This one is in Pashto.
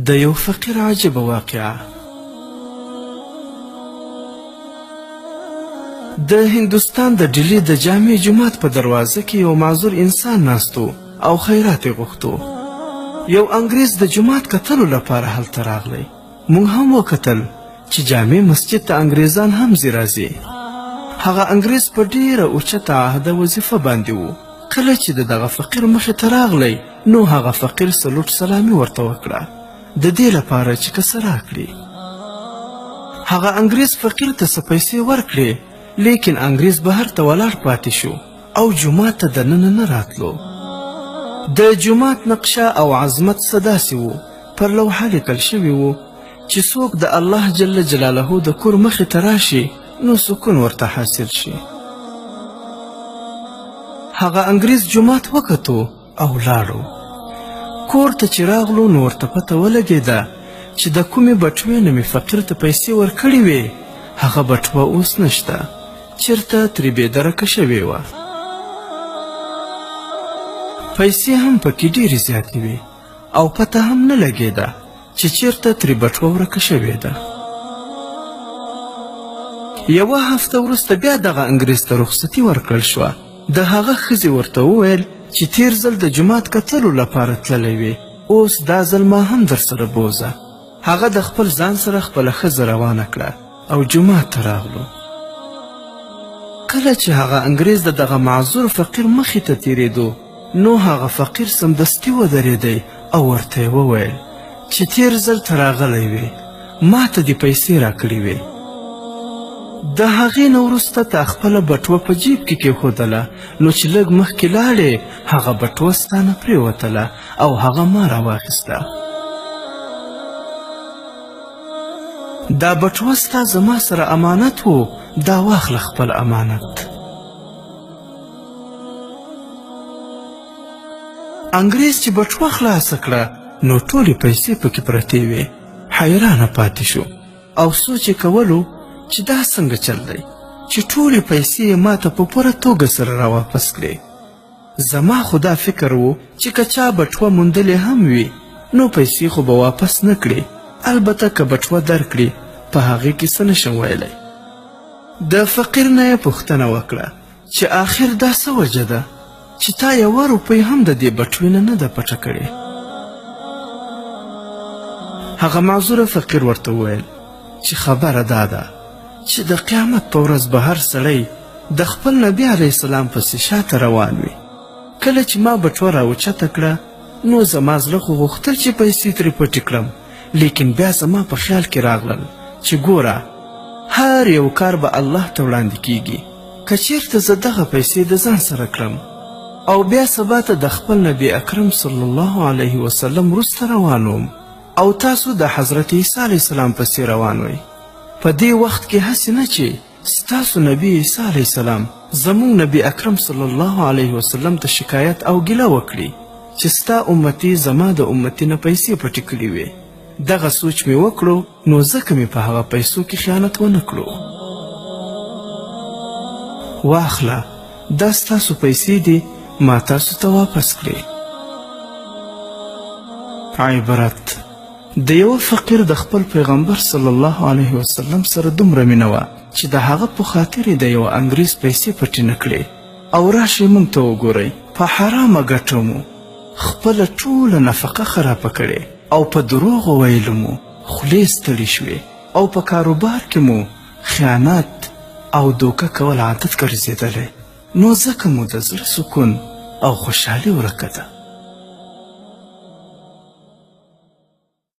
د یو فقیر عجیبه واقعه. د هندوستان د ډیلی د جامع جومات په دروازه کې یو معذور انسان ناست او خیرات یې غوښتو. یو انګریز د جومات کتلو لپاره هلته راغلی. موږ هم وکتل چې جامع مسجد ته انګریزان هم ځي راځي. هغه انګریز په ډیره اوچته عهده وظیفه باندې و. کله چې د دغه فقیر مخې ته راغلی نو هغه فقیر سلوټ سلامي ورته وکړه د دې لپاره چې کسه راکړي. هغه انګریز فقیر ته څه پیسې ورکړې، لیکن انګریز بهر ته ولاړ پاتې شو او جومات ته دننه نه راتلو. د جومات نقشه او عظمت څه داسې و، پر لوحه لیکل شوي و چې څوک د الله جل جلاله د کور مخې ته راشي نو سکون ورته حاصل شي. هغه انګریز جومات وکتو او لاړو. کور ته چې راغلو نو ورته پته ولګېده چې د کومې بټوې نه مې فقیر ته پیسې ورکړې وې هغه بټوه اوس نشته، چېرته ترې بېدرکه شوې وه. پیسې هم پکې ډېرې زیاتې وې او پته هم نه لګېده چې چېرته ترې بټوه ورکه شوې ده. یوه هفته وروسته بیا دغه انګریز ته رخصتي ورکړل شوه. د هغه ښځې ورته وویل چې تیر ځل د جومات کتلو لپاره تللی وې، اوس دا ځل ما هم درسره بوځه. هغه د خپل ځان سره خپله ښځه روانه کړه او جومات ته راغلو. کله چې هغه انګریز د دغه معذور فقیر مخې ته تیرېدو نو هغه فقیر سمدستي ودرېدی او ورته یې وویل چې تیر ځل ته راغلی وې، ما ته دې پیسې راکړې وې. د هغې نه وروسته تا خپله بټوه په جیب کې کېښودله، نو چې لږ مخکې لاړې هغه بټوه ستا نه پرېوتله او هغه ما راواخیسته. دا بټوه ستا زما سره امانت و، دا واخله خپل امانت. انګریز چې بټوه خلاصه کړه نو ټولې پیسې پکې پرتې وې. حیرانه پاتې شو او سوچ یې کولو چې دا څنګه چل دی چې ټولې پیسې یې ما ته په پوره توګه سره راواپس کړې. زما خو دا فکر و چې که چا بټوه موندلې هم وي نو پیسې خو به واپس نه کړې، البته که بټوه درکړي په هغې کې څه نشم ویلی. د فقیر نه یې پوښتنه وکړه چې آخر دا څه وجه ده چې تا یوه روپۍ هم د دې بټوې نه ده پټه کړې. هغه معذوره فقیر ورته وویل چې خبره دا ده چې د قیامت په ورځ به هر سړی د خپل نبي علیه السلام پسې شاته روان وي. کله چې ما بټوه راوچته کړه نو زما زړه خو غوښتل چې پیسې ترې پټې کړم، لیکن بیا زما په خیال کې راغلل چې ګوره هر یو کار به الله ته وړاندې کیږي. که چېرته زه دغه پیسې د ځان سره کړم او بیا سبا ته د خپل نبي اکرم صلی الله علیه وسلم وروسته روان وم او تاسو د حضرت عیسی علیه السلام پسې روان وئ، په دې وخت کې هسې نه چې ستاسو نبي عیسی علیه السلام زموږ نبي اکرم صلی الله علیه وسلم ته شکایت او ګیله وکړي چې ستا امتي زما د امتي نه پیسې پټې کړي وې. دغه سوچ مې وکړو نو ځکه مې په هغه پیسو کې خیانت ونه کړو. واخله دا ستاسو پیسې دي، ما تاسو ته واپس کړې. عبرت: د یوه فقیر د خپل پیغمبر صلی الله علیه وسلم سره دومره مینه وه چې د هغه په خاطر یې د یوه انګریز پیسې پټې نه کړې. او راشئ موږ ته وګورئ، په حرامه ګټه مو خپله ټوله نفقه خرابه کړې او په دروغو ویلو مو خولې ستړې شوې او په کاروبار کې مو خیانت او دوکه کول عادت ګرځېدلی، نو ځکه مو د زړه سکون او خوشحالي ورکه ده.